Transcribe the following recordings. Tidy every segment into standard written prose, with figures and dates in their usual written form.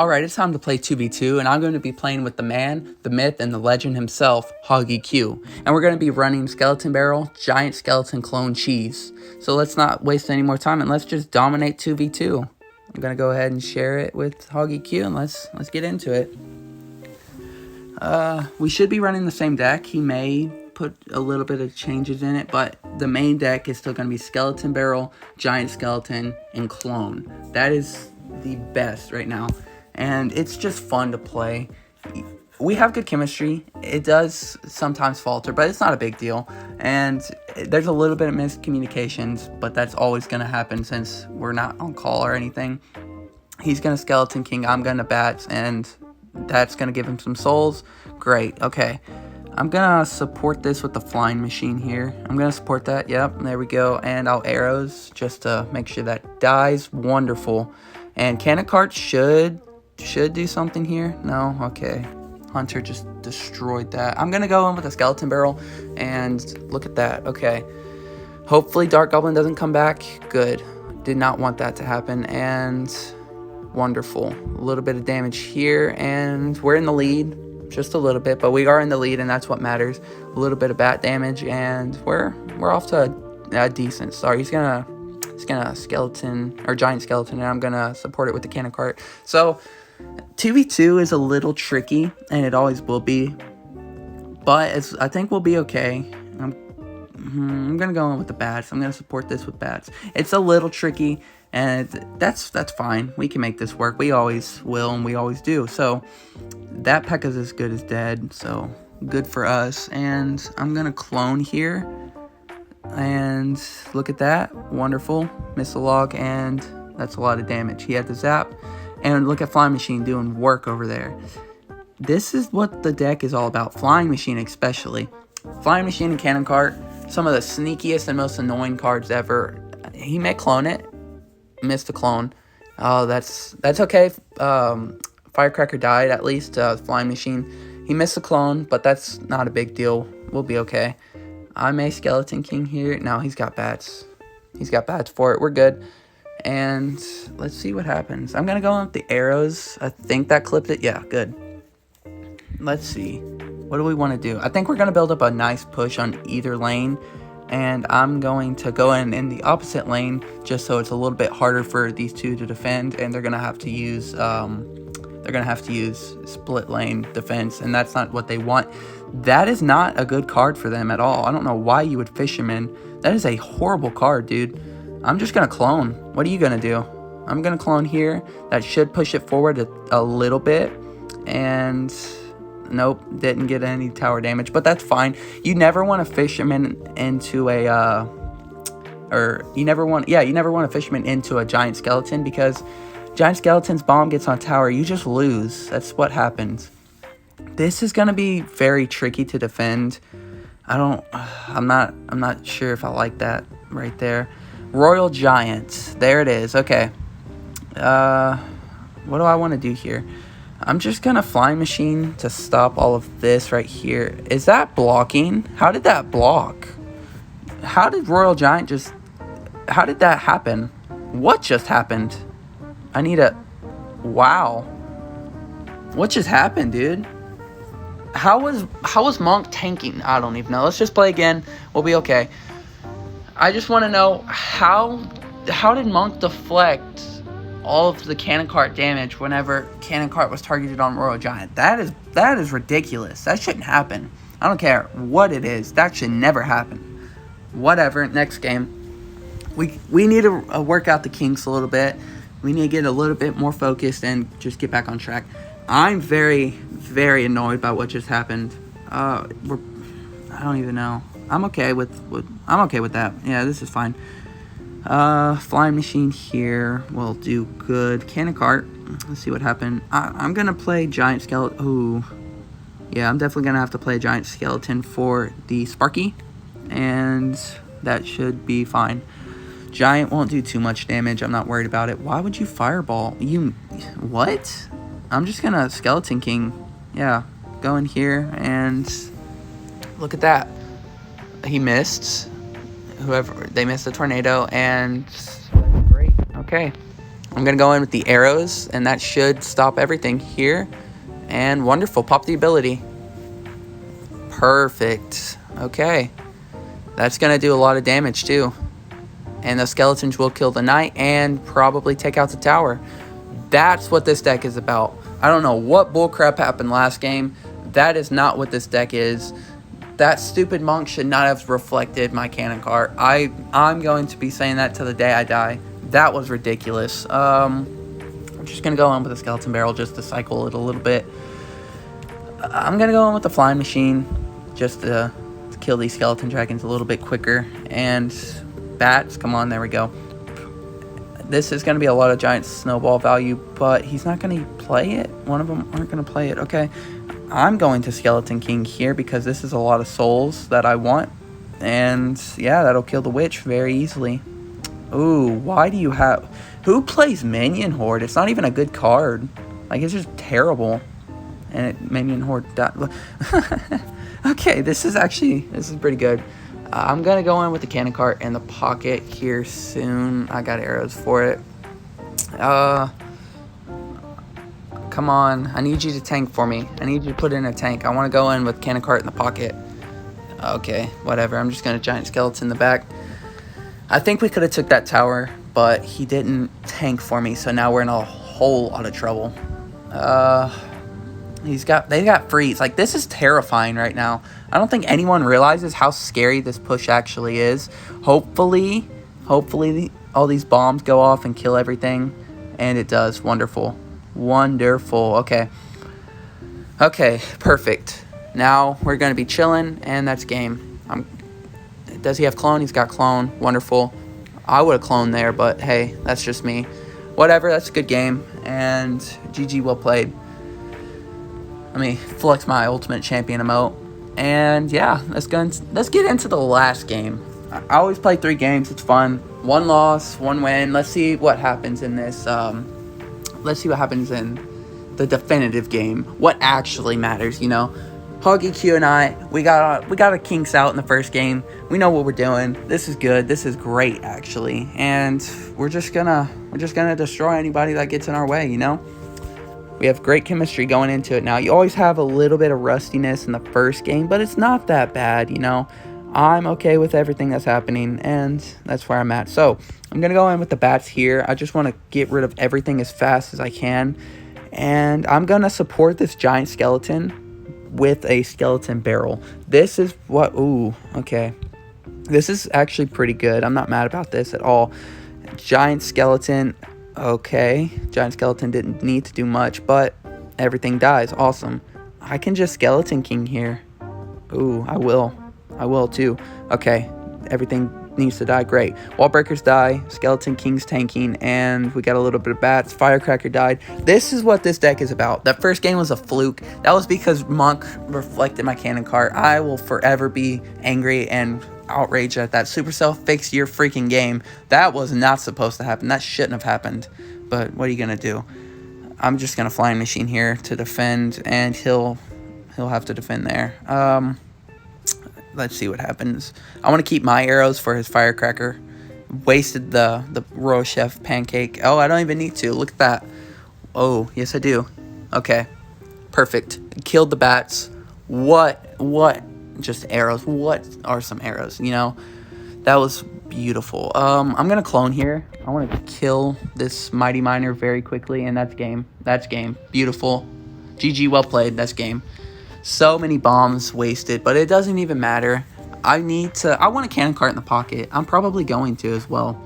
Alright, it's time to play 2v2, and I'm going to be playing with the man, the myth, and the legend himself, Hoggy Q. And we're going to be running Skeleton Barrel, Giant Skeleton Clone Cheese. So let's not waste any more time, and let's just dominate 2v2. I'm going to go ahead and share it with Hoggy Q, and let's get into it. We should be running the same deck. He may put a little bit of changes in it, but the main deck is still going to be Skeleton Barrel, Giant Skeleton, and Clone. That is the best right now. And it's just fun to play. We have good chemistry. It does sometimes falter, but it's not a big deal. And there's a little bit of miscommunications, but that's always going to happen since we're not on call or anything. He's going to Skeleton King, I'm going to Bats, and that's going to give him some souls. Great. Okay. I'm going to support this with the Flying Machine here. I'm going to support that. Yep, there we go. And I'll Arrows just to make sure that dies. Wonderful. And Cannon Cart should do something here. No? Okay. Hunter just destroyed that. I'm going to go in with a Skeleton Barrel, and look at that. Okay. Hopefully Dark Goblin doesn't come back. Good. Did not want that to happen, and wonderful. A little bit of damage here, and we're in the lead. Just a little bit, but we are in the lead, and that's what matters. A little bit of bat damage, and we're off to a decent start. He's gonna Skeleton or Giant Skeleton, and I'm gonna support it with the Cannon Cart. So 2v2 is a little tricky, and it always will be, but I think we'll be okay. I'm gonna go in with the Bats. I'm gonna support this with Bats. It's a little tricky, and that's fine. We can make this work. We always will, and we always do. So that P.E.K.K.A is as good as dead, so good for us. And I'm gonna clone here, and look at that. Wonderful. Missile log, and that's a lot of damage. He had the zap. And look at Flying Machine doing work over there. This is what the deck is all about. Flying Machine especially. Flying Machine and Cannon Cart, some of the sneakiest and most annoying cards ever. He may clone it. Missed the clone. Oh, that's okay. Firecracker died at least. Flying Machine. He missed the clone, but that's not a big deal. We'll be okay. I may Skeleton King here. No, he's got Bats. He's got Bats for it. We're good. And let's see what happens. I'm going to go on with the Arrows. I think that clipped it. Yeah, good. Let's see. What do we want to do? I think we're going to build up a nice push on either lane. And I'm going to go in the opposite lane just so it's a little bit harder for these two to defend. And they're going to have to use split lane defense. And that's not what they want. That is not a good card for them at all. I don't know why you would fish him in. That is a horrible card, dude. I'm just going to clone. What are you going to do? I'm going to clone here. That should push it forward a little bit. And nope, didn't get any tower damage. But that's fine. You never want to fish him into a... you never want to fish him into a Giant Skeleton, because Giant Skeleton's bomb gets on tower. You just lose. That's what happens. This is going to be very tricky to defend. I'm not sure if I like that right there. Royal Giant. There it is. Okay. What do I want to do here? I'm just going to Flying Machine to stop all of this right here. Is that blocking? How did that block? How did Royal Giant how did that happen? What just happened? Wow. What just happened, dude? How was Monk tanking? I don't even know. Let's just play again. We'll be okay. I just want to know how did Monk deflect all of the Cannon Cart damage whenever Cannon Cart was targeted on Royal Giant? That is ridiculous. That shouldn't happen. I don't care what it is. That should never happen. Whatever. Next game. We need to work out the kinks a little bit. We need to get a little bit more focused and just get back on track. I'm very, very annoyed by what just happened. I don't even know. I'm okay with that. Yeah, this is fine. Flying Machine here will do good. Cannon Cart. Let's see what happened. I'm gonna play Giant Skeleton. Ooh, yeah, I'm definitely gonna have to play Giant Skeleton for the Sparky, and that should be fine. Giant won't do too much damage. I'm not worried about it. Why would you Fireball? What? I'm just gonna Skeleton King. Yeah, go in here and look at that. He missed. They missed the tornado, and great. Okay, I'm going to go in with the arrows, and that should stop everything here. And wonderful. Pop the ability. Perfect. Okay. That's going to do a lot of damage, too. And the skeletons will kill the knight and probably take out the tower. That's what this deck is about. I don't know what bullcrap happened last game. That is not what this deck is. That stupid monk should not have reflected my cannon cart. I'm going to be saying that till the day I die. That was ridiculous. I'm just going to go in with a skeleton barrel just to cycle it a little bit. I'm going to go in with the flying machine just to kill these skeleton dragons a little bit quicker. And bats, come on, there we go. This is going to be a lot of giant snowball value, but he's not going to play it. One of them aren't going to play it. Okay, I'm going to Skeleton King here because this is a lot of souls that I want. And yeah, that'll kill the witch very easily. Ooh, why do you have... Who plays Minion Horde? It's not even a good card. Like, it's just terrible. And Minion Horde died. Okay, this is pretty good. I'm going to go in with the cannon cart in the pocket here soon. I got arrows for it. Come on. I need you to tank for me. I need you to put in a tank. I want to go in with cannon cart in the pocket. Okay, whatever. I'm just going to giant skeleton in the back. I think we could have took that tower, but he didn't tank for me, so now we're in a whole lot of trouble. They got freeze. Like, this is terrifying right now. I don't think anyone realizes how scary this push actually is. Hopefully all these bombs go off and kill everything, and it does. Wonderful. Okay, perfect. Now we're going to be chilling, and that's game. Does he have clone? He's got clone. Wonderful. I would have cloned there, but hey, that's just me. Whatever, that's a good game, and GG, well played. Let me flex my ultimate champion emote. And yeah, let's get into the last game. I always play 3 games. It's fun. 1 loss, 1 win. Let's see what happens in this. Let's see what happens in the definitive game. What actually matters, you know? Huggy Q and I, we got a kinks out in the first game. We know what we're doing. This is good. This is great, actually. And we're just gonna destroy anybody that gets in our way, you know? We have great chemistry going into it now. You always have a little bit of rustiness in the first game, but it's not that bad, you know? I'm okay with everything that's happening, and that's where I'm at. So, I'm going to go in with the bats here. I just want to get rid of everything as fast as I can. And I'm going to support this giant skeleton with a skeleton barrel. This is what... Ooh, okay. This is actually pretty good. I'm not mad about this at all. Giant skeleton... Okay, giant skeleton didn't need to do much, but everything dies. Awesome. I can just Skeleton King here. Ooh, I will too. Okay, everything needs to die. Great. Wall breakers die. Skeleton King's tanking, and we got a little bit of bats. Firecracker died. This is what this deck is about. That first game was a fluke. That was because Monk reflected my cannon cart. I will forever be angry and outraged at that. Supercell, fix your freaking game. That was not supposed to happen. That shouldn't have happened. But what are you gonna do? I'm just gonna flying machine here to defend, and he'll have to defend there. Let's see what happens. I want to keep my arrows for his firecracker. Wasted the Royal Chef pancake. Oh, I don't even need to. Look at that. Oh, yes I do. Okay, perfect. Killed the bats. What? Just arrows. What are some arrows? You know, that was beautiful. I'm gonna clone here. I want to kill this Mighty Miner very quickly, and that's game. That's game. Beautiful. GG, well played. That's game. So many bombs wasted, but it doesn't even matter. I want a cannon cart in the pocket. I'm probably going to as well.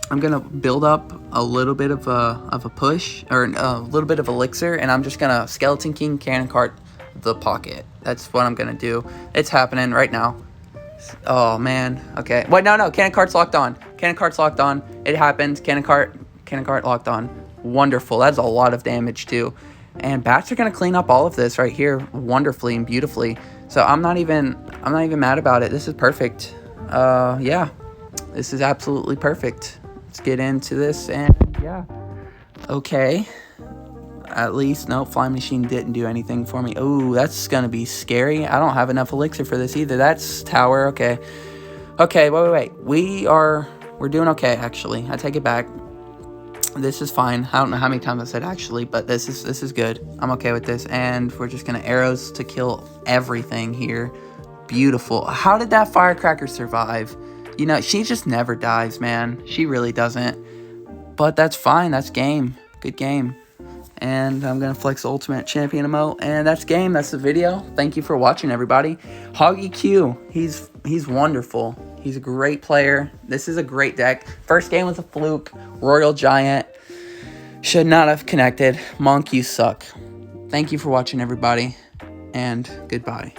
I'm gonna build up a little bit of a push, or a little bit of elixir, and I'm just gonna Skeleton King, cannon cart, the pocket. That's what I'm gonna do. It's happening right now. Oh man. Okay. Wait, no. Cannon cart's locked on. Cannon cart's locked on. It happened. Cannon cart locked on. Wonderful. That's a lot of damage too. And bats are gonna clean up all of this right here wonderfully and beautifully. So I'm not even mad about it. This is perfect. Yeah. This is absolutely perfect. Let's get into this, and yeah. Okay. At least, no, flying machine didn't do anything for me. Oh, that's gonna be scary. I don't have enough elixir for this either. That's tower. Okay. Okay, wait. We're doing okay, actually. I take it back. This is fine. I don't know how many times I said actually, but this is good. I'm okay with this. And we're just gonna arrows to kill everything here. Beautiful. How did that firecracker survive? You know, she just never dies, man. She really doesn't. But that's fine. That's game. Good game. And I'm gonna flex ultimate champion emote, and that's game. That's the video. Thank you for watching, everybody. Hoggy Q, he's wonderful. He's a great player. This is a great deck. First game was a fluke. Royal Giant should not have connected. Monk, you suck. Thank you for watching, everybody, and goodbye.